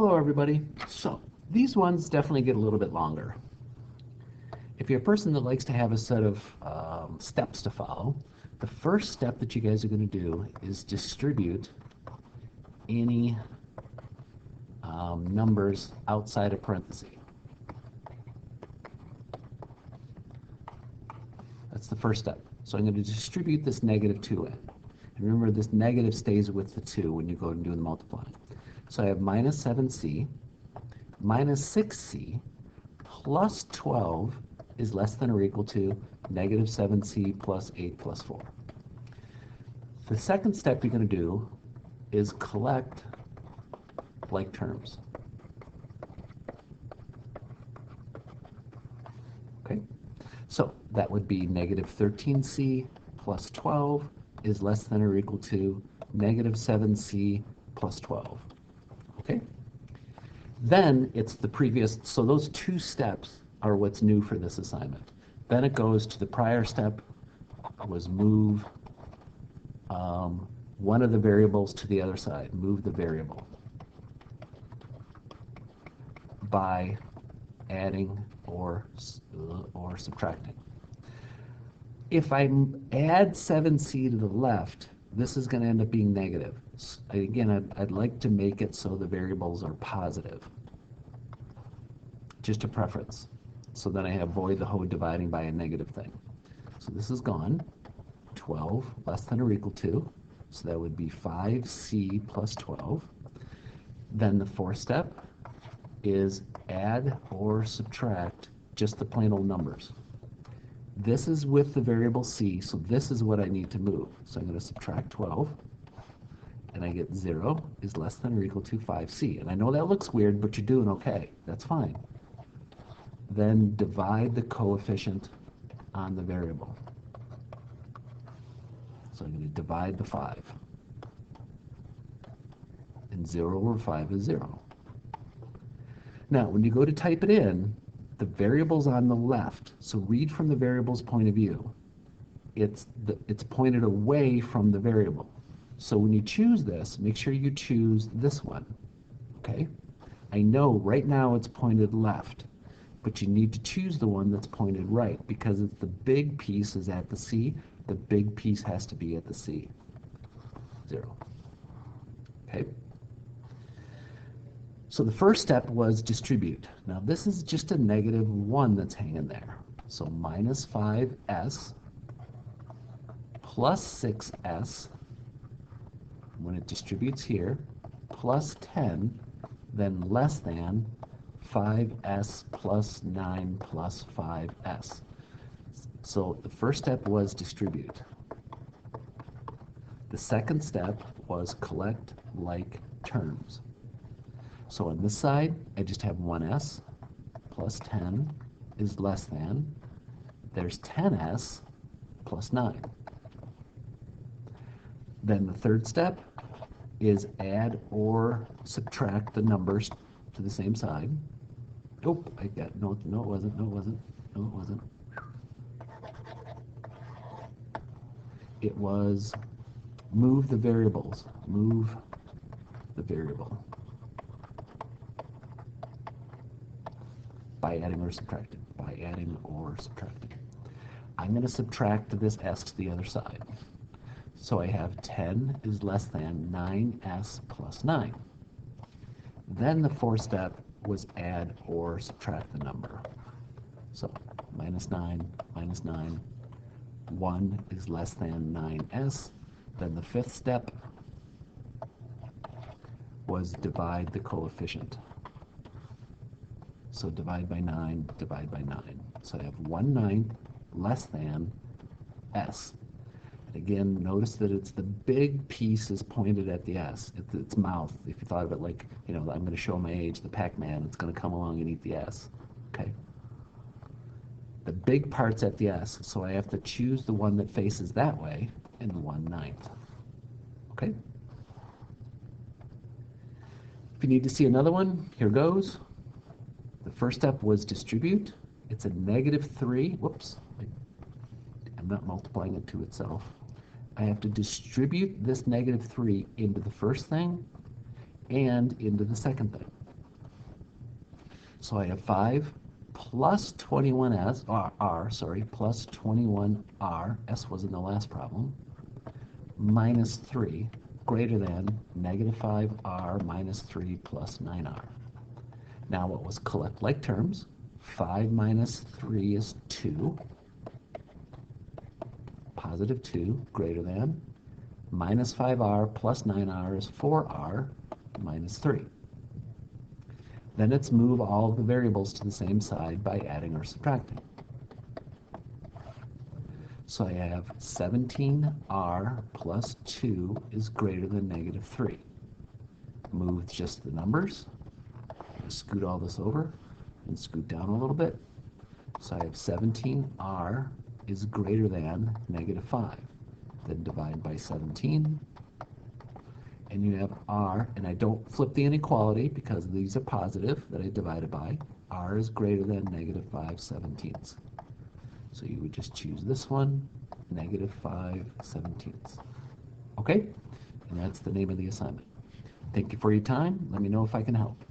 Hello everybody. So these ones definitely get a little bit longer. If you're a person that likes to have a set of steps to follow, the first step that you guys are going to do is distribute any numbers outside of parentheses. That's the first step. So I'm going to distribute this -2 in. And remember, this negative stays with the 2 when you go and do the multiplying. So I have minus 7c minus 6c plus 12 is less than or equal to negative 7c plus 8 plus 4. The second step you're going to do is collect like terms. Okay, so that would be negative 13c plus 12 is less than or equal to negative 7c plus 12. Okay, then it's the previous, so those two steps are what's new for this assignment. Then it goes to the prior step was move one of the variables to the other side, move the variable by adding or subtracting. If I add 7c to the left, this is going to end up being negative. Again, I'd like to make it so the variables are positive. Just a preference. So then I avoid the whole dividing by a negative thing. So this is gone. 12 less than or equal to. So that would be 5c plus 12. Then the fourth step is add or subtract just the plain old numbers. This is with the variable c, so this is what I need to move. So I'm going to subtract 12, and I get 0 is less than or equal to 5c. And I know that looks weird, but you're doing okay. That's fine. Then divide the coefficient on the variable. So I'm going to divide the 5. And 0 over 5 is 0. Now, when you go to type it in, the variable's on the left. So read from the variable's point of view. It's pointed away from the variable. So when you choose this, make sure you choose this one. Okay? I know right now it's pointed left, but you need to choose the one that's pointed right because it's the big piece is at the C. The big piece has to be at the C. 0. Okay? So the first step was distribute. Now this is just a -1 that's hanging there. So minus 5s plus 6s, when it distributes here, plus 10, then less than 5s plus 9 plus 5s. So the first step was distribute. The second step was collect like terms. So on this side, I just have 1s plus 10 is less than. There's 10s plus 9. Then the third step is add or subtract the numbers to the same side. Oh, I got, no, it wasn't, no, it wasn't, no, it wasn't. It was move the variables, move the variable. By adding or subtracting, by adding or subtracting. I'm going to subtract this s to the other side. So I have 10 is less than 9s plus 9. Then the fourth step was add or subtract the number. So minus 9, 1 is less than 9s. Then the fifth step was divide the coefficient. So divide by 9, divide by 9. So I have 1/9 less than s. And again, notice that it's the big piece is pointed at the s. It's its mouth. If you thought of it like, you know, I'm going to show my age, the Pac-Man, it's going to come along and eat the s. Okay? The big part's at the s, so I have to choose the one that faces that way and the 1/9. Okay? If you need to see another one, here goes. The first step was distribute. It's a -3. Whoops. I'm not multiplying it to itself. I have to distribute this -3 into the first thing and into the second thing. So I have 5 plus 21s, plus 21r, s was in the last problem, minus 3 greater than negative 5r minus 3 plus 9r. Now what was collect like terms? 5 minus 3 is 2, positive 2 greater than, minus 5r plus 9r is 4r minus 3. Then let's move all of the variables to the same side by adding or subtracting. So I have 17r plus 2 is greater than negative 3. Move just the numbers. Scoot all this over and scoot down a little bit. So I have 17r is greater than negative 5. Then divide by 17. And you have r, and I don't flip the inequality because these are positive that I divided by. R is greater than negative 5/17. So you would just choose this one, negative 5/17. Okay? And that's the name of the assignment. Thank you for your time. Let me know if I can help.